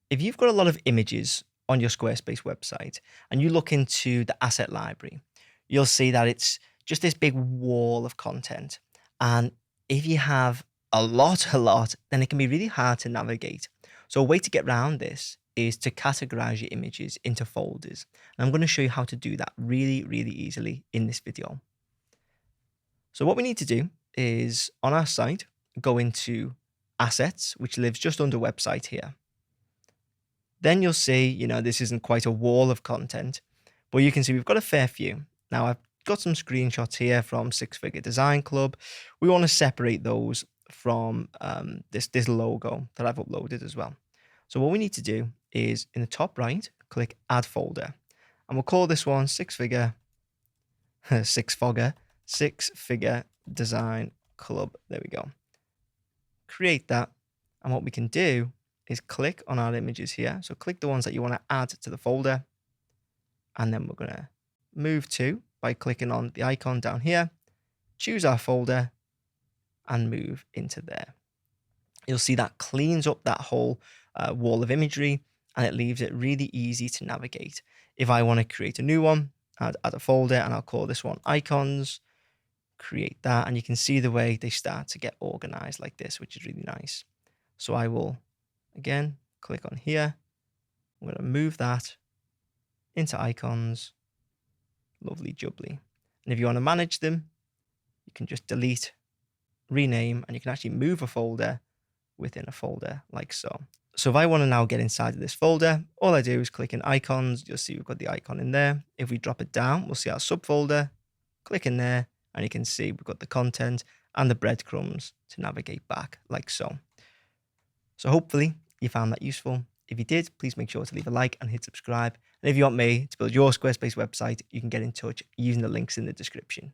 If you've got a lot of images on your Squarespace website and you look into the asset library, you'll see that it's just this big wall of content. And if you have a lot, then it can be really hard to navigate. So a way to get around this is to categorize your images into folders. And I'm going to show you how to do that really easily in this video. So what we need to do is on our site, go into assets, which lives just under website here. Then you'll see, this isn't quite a wall of content, but you can see we've got a fair few. Now I've got some screenshots here from Six Figure Design Club. We want to separate those from this logo that I've uploaded as well. So what we need to do is in the top right, click Add Folder, and we'll call this one Six Figure Design Club. There we go. Create that, and what we can do is click on our images here. So click the ones that you want to add to the folder, and then we're going to move to by clicking on the icon down here, choose our folder, and move into there. You'll see that cleans up that whole wall of imagery, and it leaves it really easy to navigate. If I want to create a new one, add a folder, and I'll call this one Icons, create that, and you can see the way they start to get organized like this, which is really nice. So I will, again, click on here. I'm going to move that into Icons. Lovely jubbly. And if you want to manage them, you can just delete, rename, and you can actually move a folder within a folder like so. So if I want to now get inside of this folder, all I do is click in Icons. You'll see we've got the icon in there. If we drop it down, we'll see our subfolder. Click in there, and you can see we've got the content and the breadcrumbs to navigate back like so. So hopefully you found that useful. If you did, please make sure to leave a like and hit subscribe. And if you want me to build your Squarespace website, you can get in touch using the links in the description.